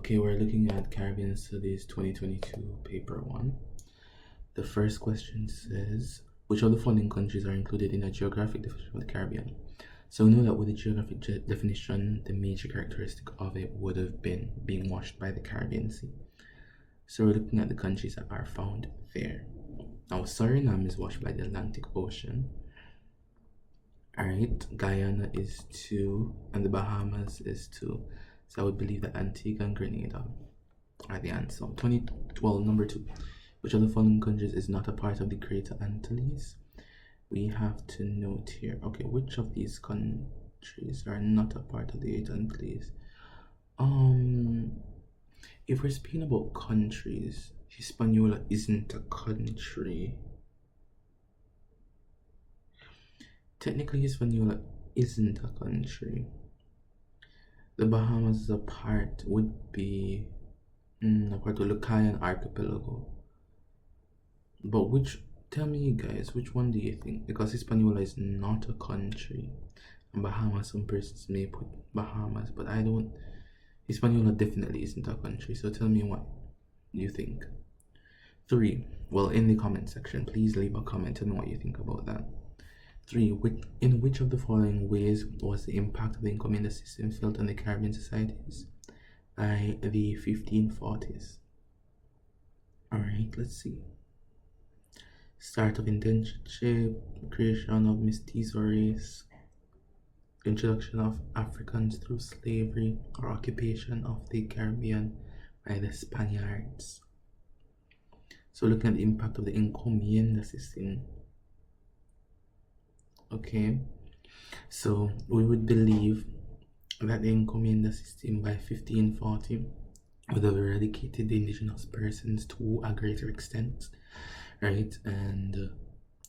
Okay, we're looking at Caribbean Studies 2022, paper 1. The first question says, which of the following countries are included in a geographic definition of the Caribbean? So we know that with the geographic definition, the major characteristic of it would have been being washed by the Caribbean Sea. So we're looking at the countries that are found there. Now, Suriname is washed by the Atlantic Ocean. Alright, Guyana is 2, and the Bahamas is 2. So I would believe that Antigua and Grenada are the answer. 2012, number 2. Which of the following countries is not a part of the Greater Antilles? We have to note here. Okay, which of these countries are not a part of the Greater Antilles? If we're speaking about countries, Hispaniola isn't a country. Technically, Hispaniola isn't a country. The Bahamas is would be a part of the Lucayan Archipelago. But tell me guys, which one do you think? Because Hispaniola is not a country. And Bahamas, some persons may put Bahamas, but I don't. Hispaniola definitely isn't a country. So tell me what you think. 3. Well, in the comment section, please leave a comment. Tell me what you think about that. 3. In which of the following ways was the impact of the encomienda system felt on the Caribbean societies by the 1540s? Alright, let's see. Start of indentureship, creation of mestizo race, introduction of Africans through slavery or occupation of the Caribbean by the Spaniards. So looking at the impact of the encomienda system. Okay, so we would believe that the encomienda system by 1540 would have eradicated the indigenous persons to a greater extent, right, and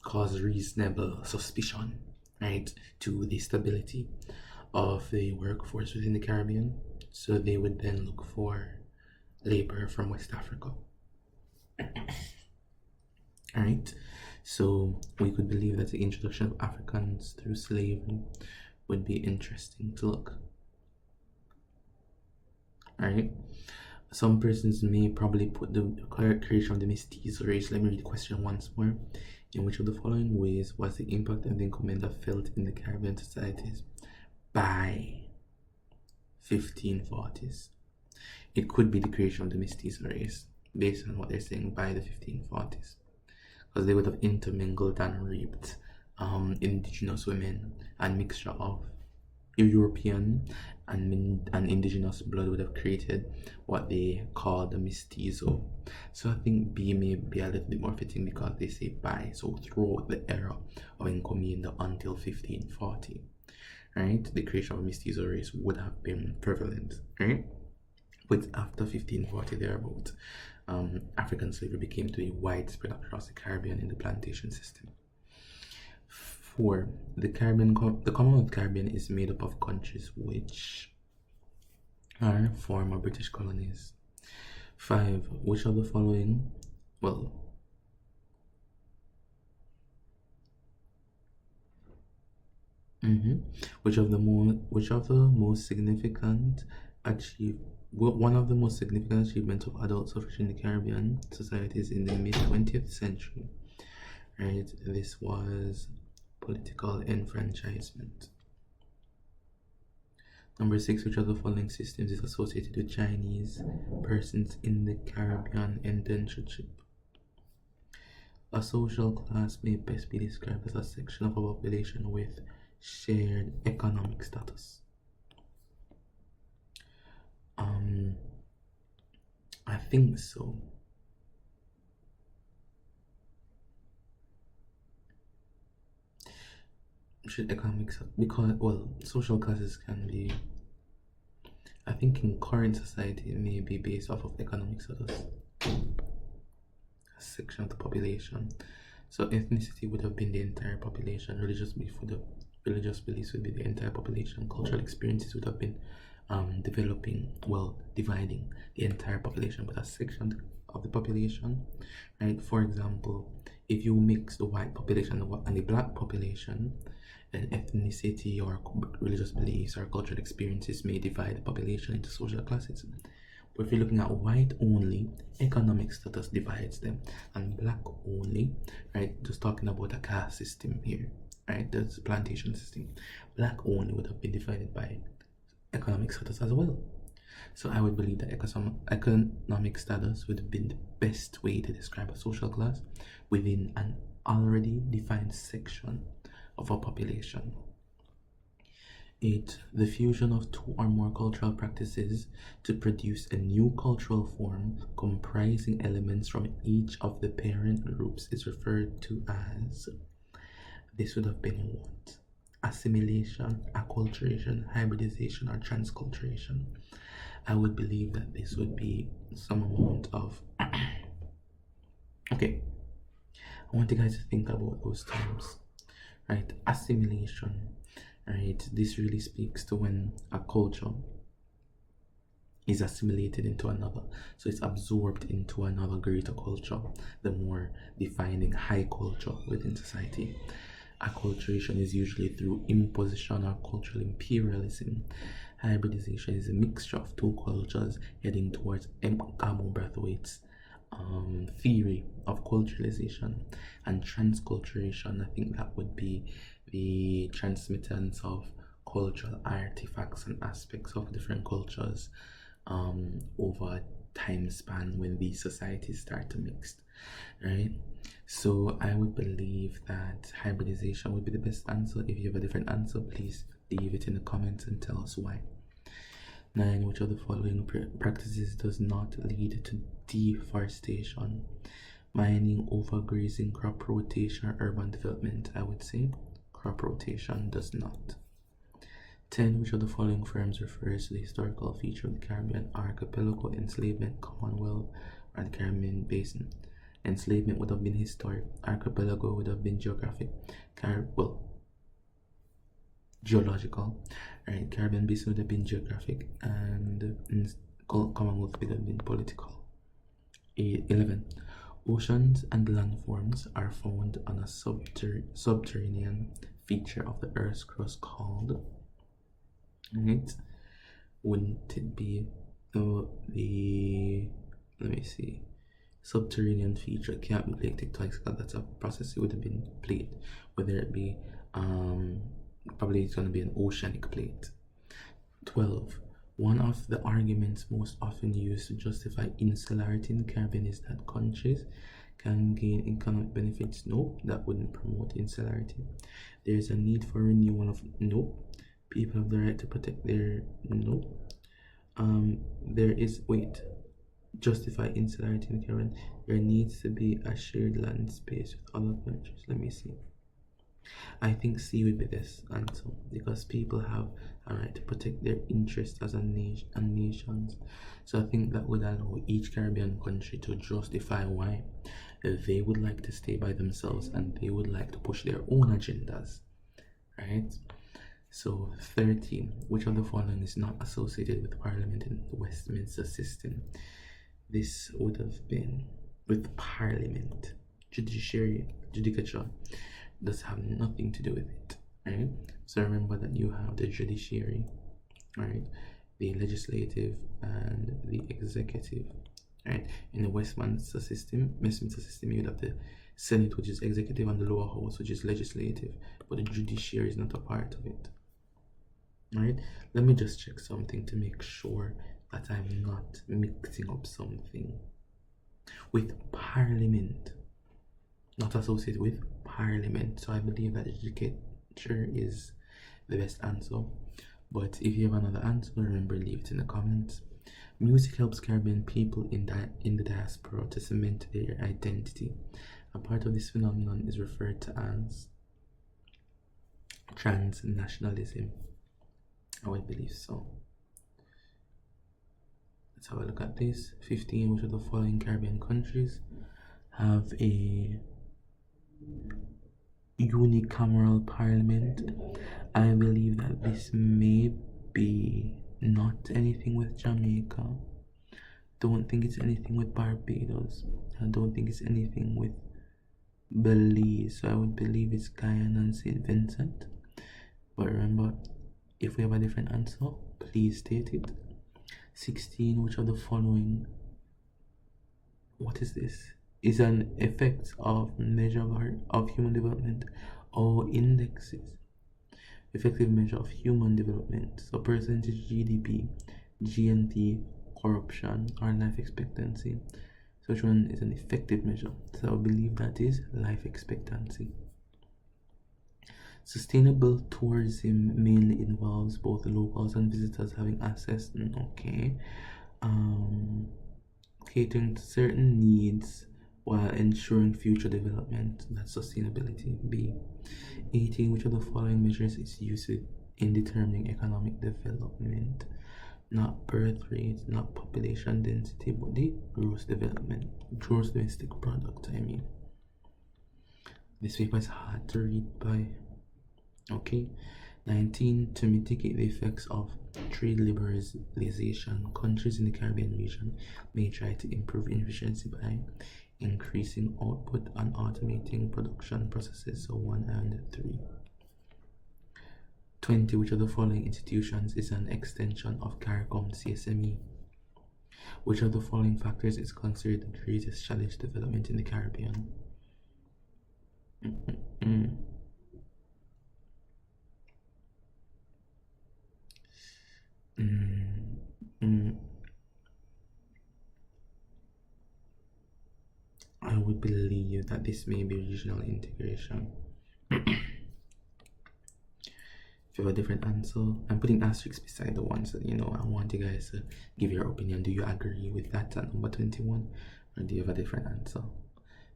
cause reasonable suspicion, right, to the stability of the workforce within the Caribbean. So they would then look for labor from West Africa. Alright, so we could believe that the introduction of Africans through slavery would be interesting to look. Alright, some persons may probably put the creation of the mestizo race. Let me read the question once more. In which of the following ways was the impact of the encomienda felt in the Caribbean societies by 1540s? It could be the creation of the mestizo race, based on what they're saying by the 1540s. Because they would have intermingled and reaped indigenous women, and mixture of European and indigenous blood would have created what they call the mestizo. So I think B may be a little bit more fitting because they say by, so throughout the era of encomienda until 1540, right, the creation of a mestizo race would have been prevalent, right? But after 1540 thereabout, African slavery became to be widespread across the Caribbean in the plantation system. 4. The Commonwealth Caribbean is made up of countries which are former British colonies. 5. Which of the following, which of the most significant one of the most significant achievements of adult suffrage in the Caribbean societies in the mid-20th century, right? This was political enfranchisement. Number 6, which of the following systems is associated with Chinese persons in the Caribbean indentureship? A social class may best be described as a section of a population with shared economic status. I think so. Shared economic status, because social classes can be, I think in current society it may be based off of economic status, a section of the population. So ethnicity would have been the entire population, religious beliefs would be the entire population, cultural experiences would have been dividing the entire population, but a section of the population, right? For example, if you mix the white population and the black population, then ethnicity or religious beliefs or cultural experiences may divide the population into social classes. But if you're looking at white only, economic status divides them, and black only, right? Just talking about a caste system here, right? There's a plantation system. Black only would have been divided by economic status as well. So I would believe that economic status would have been the best way to describe a social class within an already defined section of a population. 8. The fusion of two or more cultural practices to produce a new cultural form comprising elements from each of the parent groups is referred to as, this would have been what? Assimilation, acculturation, hybridization, or transculturation. I would believe that this would be some amount of okay, I want you guys to think about those terms, right? Assimilation, right? This really speaks to when a culture is assimilated into another, so it's absorbed into another greater culture, the more defining high culture within society. Acculturation is usually through imposition or cultural imperialism. Hybridization is a mixture of two cultures heading towards Gamo Brathwaite's theory of culturalization. And transculturation, I think that would be the transmittance of cultural artifacts and aspects of different cultures over a time span when these societies start to mix, right? So I would believe that hybridization would be the best answer. If you have a different answer, please leave it in the comments and tell us why. 9. Which of the following practices does not lead to deforestation? Mining, overgrazing, crop rotation, or urban development? I would say crop rotation does not. 10. Which of the following terms refers to the historical feature of the Caribbean archipelago? Enslavement, Commonwealth, or the Caribbean Basin? Enslavement would have been historic. Archipelago would have been geographic. Geological. Right. Caribbean Basin would have been geographic, and Commonwealth would have been political. 11. Oceans and landforms are found on a subterranean feature of the Earth's crust called. Right? Wouldn't it be the let me see, subterranean feature? Can't be plate tectonics because that's a process. It would have been plate, whether it be probably it's going to be an oceanic plate. 12. One of the arguments most often used to justify insularity in the Caribbean is that countries can gain economic benefits. Nope, that wouldn't promote insularity. There is a need for renewal of. Nope. People have the right to protect their. Nope. There is. Wait. Justify insularity in the Caribbean. There needs to be a shared land space with other countries. Let me see. I think C would be this answer, because people have a right to protect their interests as a nation and nations. So I think that would allow each Caribbean country to justify why they would like to stay by themselves and they would like to push their own agendas, right? So 13. Which of the following is not associated with Parliament in the Westminster system? This would have been with Parliament. Judicature does have nothing to do with it, right? So remember that you have the judiciary, right? The legislative and the executive, right? In the Westminster system, you'd have the Senate, which is executive, and the lower house, which is legislative, but the judiciary is not a part of it, right? Let me just check something to make sure that I'm not mixing up something. With Parliament, not associated with Parliament. So I believe that judicature is the best answer. But if you have another answer, remember, leave it in the comments. Music helps Caribbean people in the diaspora to cement their identity. A part of this phenomenon is referred to as transnationalism. I would believe so. Let's have a look at this. 15. Which of the following Caribbean countries have a unicameral parliament? I believe that this may be not anything with Jamaica. Don't think it's anything with Barbados. I don't think it's anything with Belize. So I would believe it's Guyana and St. Vincent. But remember, if we have a different answer, please state it. 16. Which of the following, what is this, is an effect of measure of human development or indexes? Effective measure of human development, so percentage GDP, GNP, corruption, or life expectancy. So which one is an effective measure? So I believe that is life expectancy. Sustainable tourism mainly involves both locals and visitors having access. Okay. Catering to certain needs while ensuring future development. That's sustainability. B. 18. Which of the following measures is used in determining economic development? Not birth rate, not population density, but the gross domestic product. I mean, this paper is hard to read by. Okay. 19. To mitigate the effects of trade liberalization, countries in the Caribbean region may try to improve efficiency by increasing output and automating production processes. So 1 and 3. 20. Which of the following institutions is an extension of CARICOM CSME? Which of the following factors is considered the greatest challenge to development in the Caribbean? I would believe that this may be regional integration. If you have a different answer, I'm putting asterisks beside the ones that I want you guys to give your opinion. Do you agree with that at number 21, or do you have a different answer?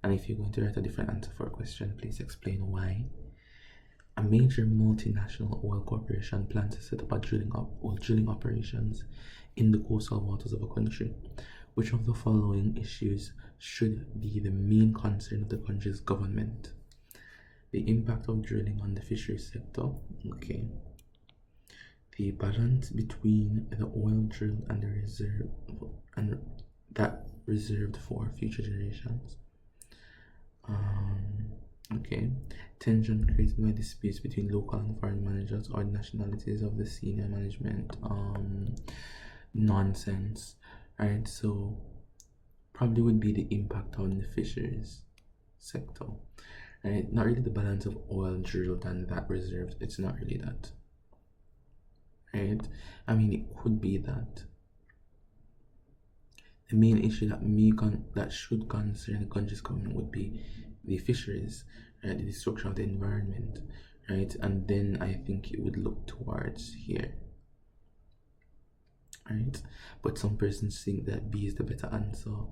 And if you're going to write a different answer for a question, please explain why. A major multinational oil corporation plans to set up drilling operations in the coastal waters of a country. Which of the following issues should be the main concern of the country's government? The impact of drilling on the fisheries sector. Okay. The balance between the oil drilled and the reserve and that reserved for future generations. Okay. Tension created by disputes between local and foreign managers or nationalities of the senior management. Nonsense. Alright, so probably would be the impact on the fisheries sector. Right? Not really the balance of oil drilled and that reserved. It's not really that. Right? I mean, it could be that. The main issue that should concern the country's government would be the fisheries, right? The destruction of the environment, right? And then I think it would look towards here. Right? But some persons think that B is the better answer.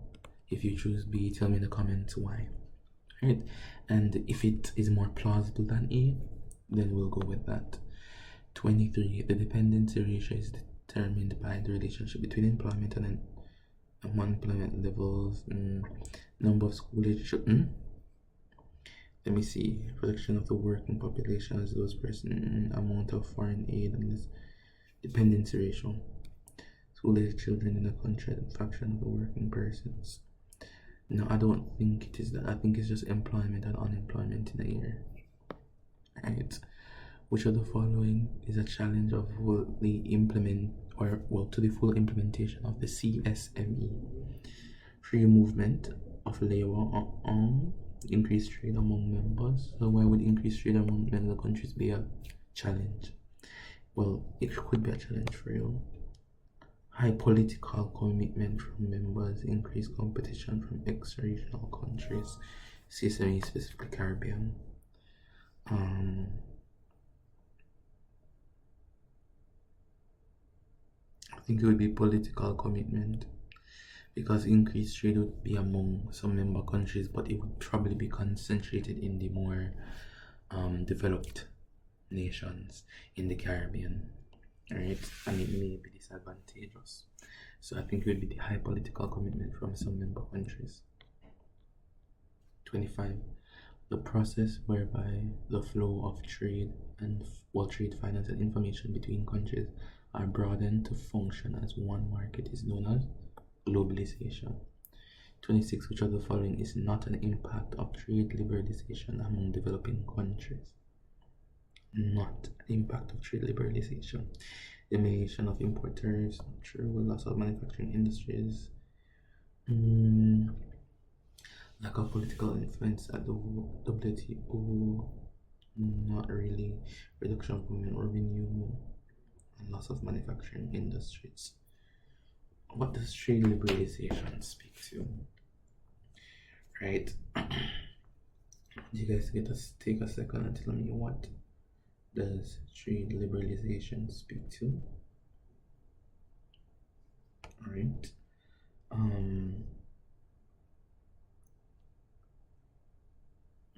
If you choose B, tell me in the comments why. Right? And if it is more plausible than A, then we'll go with that. 23. The dependency ratio is determined by the relationship between employment and unemployment levels, number of school age children. Let me see. Protection of the working population as those persons, amount of foreign aid, and this dependency ratio. School age children in the country, fraction of the working persons. No, I don't think it is that. I think it's just employment and unemployment in a year. Right. Which of the following is a challenge of fully implement to the full implementation of the CSME? Free movement of labor, increased trade among members. So why would increased trade among member countries be a challenge? Well, it could be a challenge for you. High political commitment from members, increased competition from ex-regional countries, CSME specifically Caribbean. I think it would be political commitment, because increased trade would be among some member countries, but it would probably be concentrated in the more developed nations in the Caribbean, right? And it may be disadvantageous. So I think it would be the high political commitment from some member countries. 25. The process whereby the flow of trade and trade finance and information between countries are broadened to function as one market is known as globalization. 26. Which of the following is not an impact of trade liberalization among developing countries? Not an impact of trade liberalization. elimination of import tariffs, not true. Loss of manufacturing industries. Mm, lack of political influence at the WTO, not really. Reduction of government revenue and loss of manufacturing industries. What does trade liberalization speak to? Right? You guys get to take a second and tell me, what does trade liberalization speak to? All right.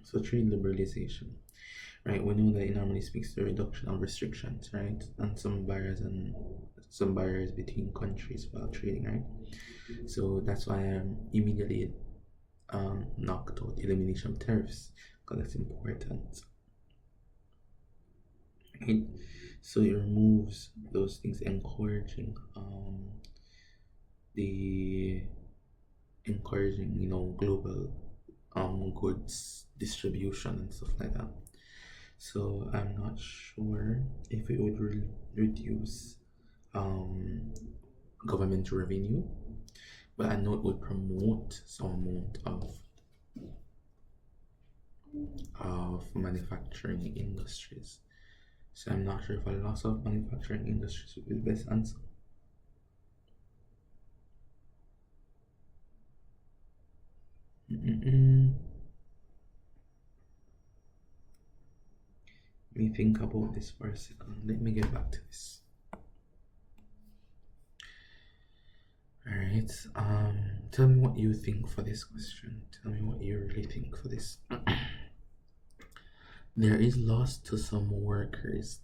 So trade liberalization, right? We know that it normally speaks to reduction of restrictions, right? And some barriers between countries while trading, right? So that's why I'm immediately knocked out elimination of tariffs, because that's important, right? So it removes those things, encouraging global goods distribution and stuff like that. So I'm not sure if it would reduce government revenue, but I know it would promote some amount of manufacturing industries. So I'm not sure if a loss of manufacturing industries would be the best answer. Let me think about this for a second. Let me get back to this. Alright, tell me what you think for this question. Tell me what you really think for this. There is loss to some workers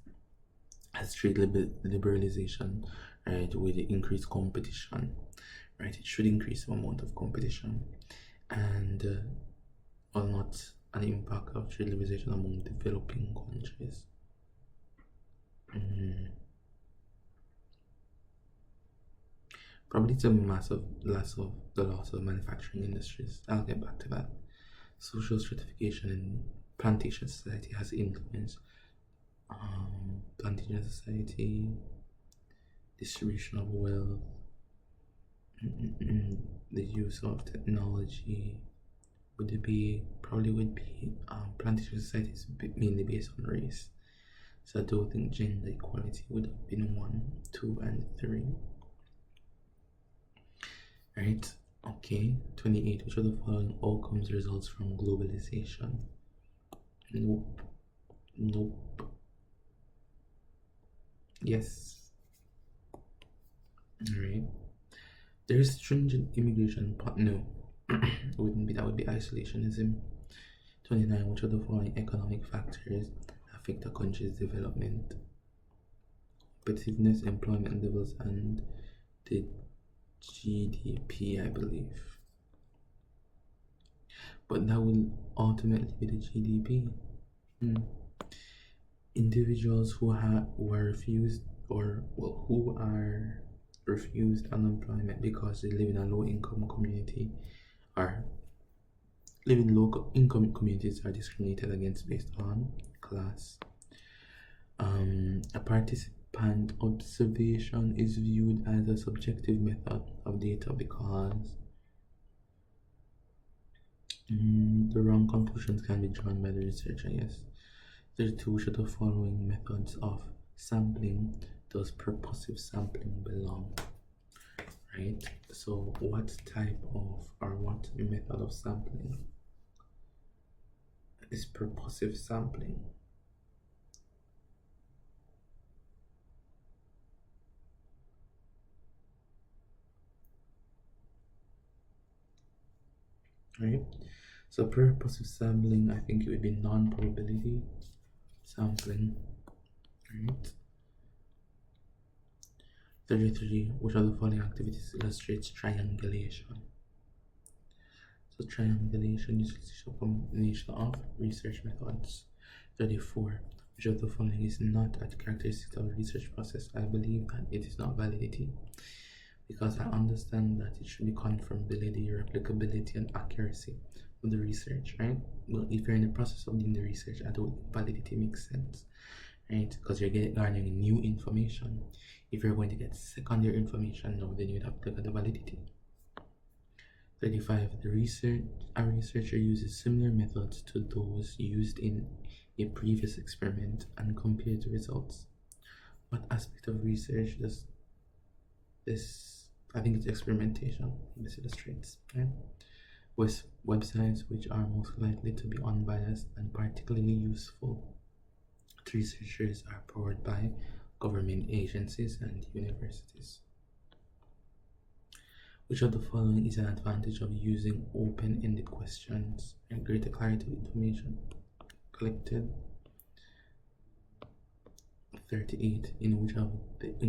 as trade liberalization, right, with increased competition, right? It should increase the amount of competition, and or not an impact of trade liberalization among developing countries. Probably it's a massive loss of manufacturing industries. I'll get back to that. Social stratification in plantation society has influenced plantation society, distribution of wealth, the use of technology. Probably would be plantation society is mainly based on race. So I don't think gender equality would have been 1, 2, and 3. Right? Okay. 28. Which of the following outcomes results from globalization? Nope. Yes. Alright. There's stringent immigration, but no. Wouldn't be. That would be isolationism. 29. Which of the following economic factors affect a country's development? Competitiveness, employment levels, and the GDP, I believe. But that will ultimately be the GDP. Individuals who are refused unemployment because they live in a low-income community or live in low-income communities are discriminated against based on class. A participant observation is viewed as a subjective method of data because the wrong conclusions can be drawn by the researcher. Yes. 32. Which of the following methods of sampling does purposive sampling belong? Right? So what method of sampling is purposive sampling? Right? So purposive sampling, I think it would be non-probability sampling. Right? 33. Which of the following activities illustrates triangulation? So triangulation uses a combination of research methods. 34. Which of the following is not a characteristic of the research process? I believe that it is not validity, because I understand that it should be conformability, replicability, and accuracy of the research, right? Well, if you're in the process of doing the research, I don't think validity makes sense, right? Because you're garnering new information. If you're going to get secondary information now, then you'd have to look at the validity. 35. A researcher uses similar methods to those used in a previous experiment and compares the results. What aspect of research does this? I think it's experimentation. This illustrates. Right? With websites which are most likely to be unbiased and particularly useful to researchers are powered by government agencies and universities. Which of the following is an advantage of using open-ended questions and greater clarity of information collected? 38. In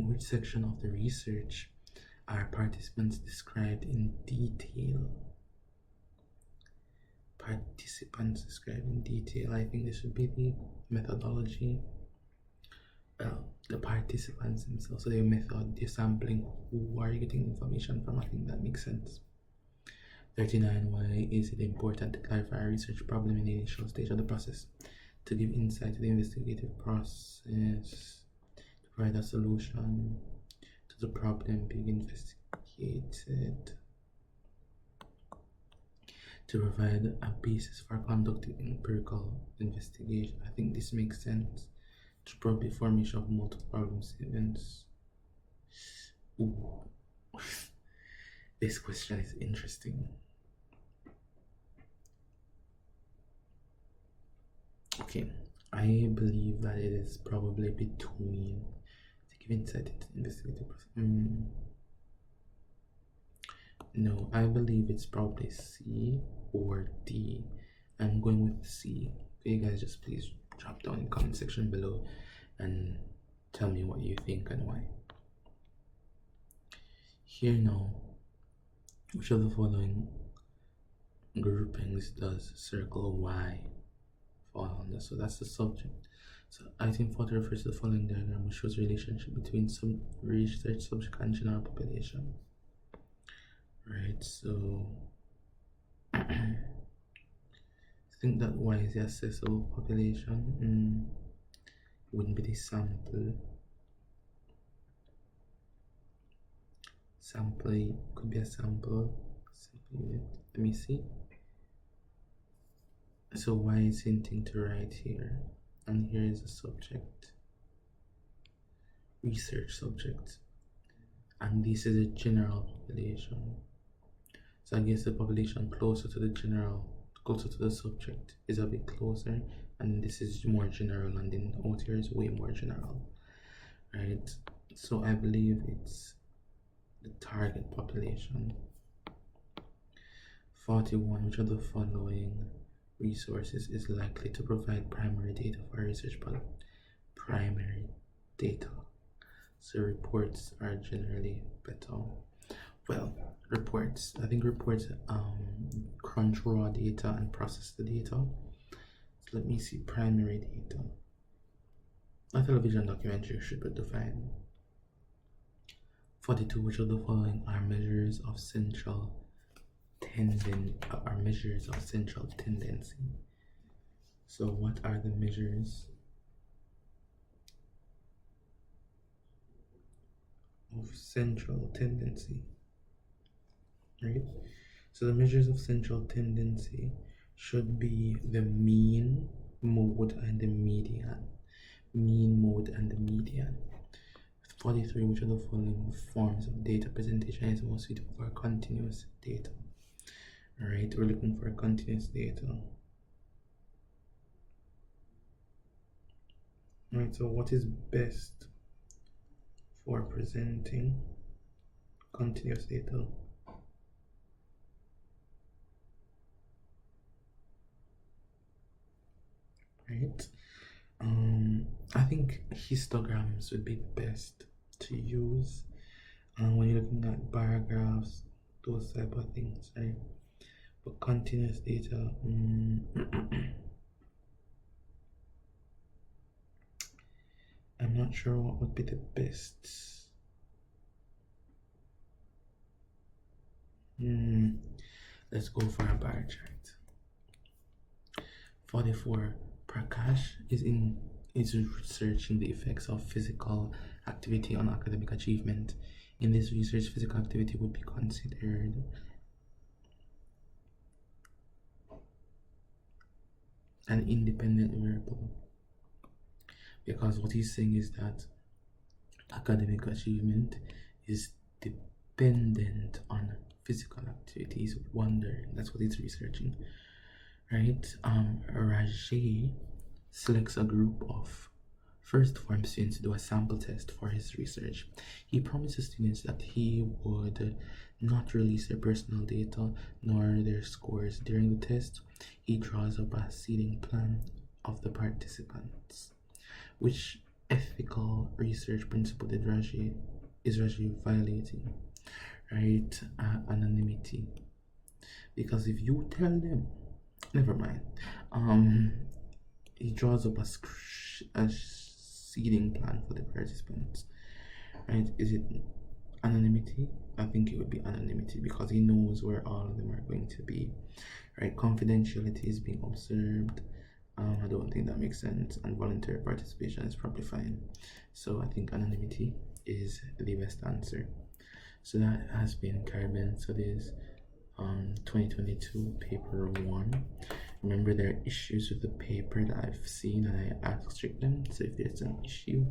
which section of the research are participants described in detail? Participants described in detail. I think this should be the methodology. Well, the participants themselves. So their method, their sampling. Who are you getting information from? I think that makes sense. 39. Why is it important to clarify a research problem in the initial stage of the process? To give insight to the investigative process, to provide a solution to the problem being investigated, to provide a basis for conducting empirical investigation. I think this makes sense. To probe the formation of multiple problem statements. Ooh. This question is interesting. Okay, I believe that it is probably between to give insight into the investigative process. No, I believe it's probably C or D. I'm going with C. Okay, guys, just please drop down in the comment section below and tell me what you think and why. Here now, which of the following groupings does circle Y fall under? So that's the subject. So item 40 refers to the following diagram, which shows a relationship between some research subject and general population. Right, so I think that Y is the accessible population. Wouldn't be the sample. Sample could be a sample unit. Let me see. So Y is hinting to right here, and here is a subject, research subject, and this is a general population. So I guess the population closer to the general, closer to the subject, is a bit closer, and this is more general, and then out here is way more general, right? So I believe it's the target population. 41. Which of the following resources is likely to provide primary data for a research product? Primary data. So reports are generally better. Well, reports. I think reports crunch raw data and process the data. So let me see primary data. A television documentary should be defined. 42. Which of the following are measures of central tendency? So what are the measures of central tendency? Right? So the measures of central tendency should be the mean, mode, and the median. Mean, mode, and the median. 43. Which of the following forms of data presentation is most suitable for continuous data? Alright, we're looking for continuous data. Alright, so what is best for presenting continuous data? Right. I think histograms would be best to use when you're looking at bar graphs, those type of things, right? But continuous data, I'm not sure what would be the best. Let's go for a bar chart. 44. Prakash is researching the effects of physical activity on academic achievement. In this research, physical activity would be considered an independent variable, because what he's saying is that academic achievement is dependent on physical activity. He's wondering, that's what he's researching, right? Rajay selects a group of first form students to do a sample test for his research. He promises students that he would not release their personal data nor their scores during the test. He draws up a seating plan of the participants. Which ethical research principle is Rajay violating? Right? Anonymity. Because if you tell them, never mind. He draws up a seating plan for the participants. Right? Is it anonymity? I think it would be anonymity, because he knows where all of them are going to be. Right? Confidentiality is being observed. I don't think that makes sense, and voluntary participation is probably fine. So I think anonymity is the best answer. So that has been Caribbean Studies 2022 paper 1. Remember, there are issues with the paper that I've seen and I asked them. So if there's an issue,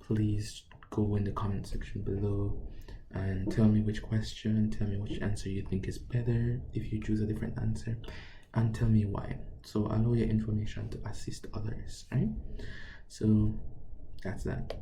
please go in the comment section below and tell me which question, tell me which answer you think is better if you choose a different answer, and tell me why. So allow your information to assist others, right? So that's that.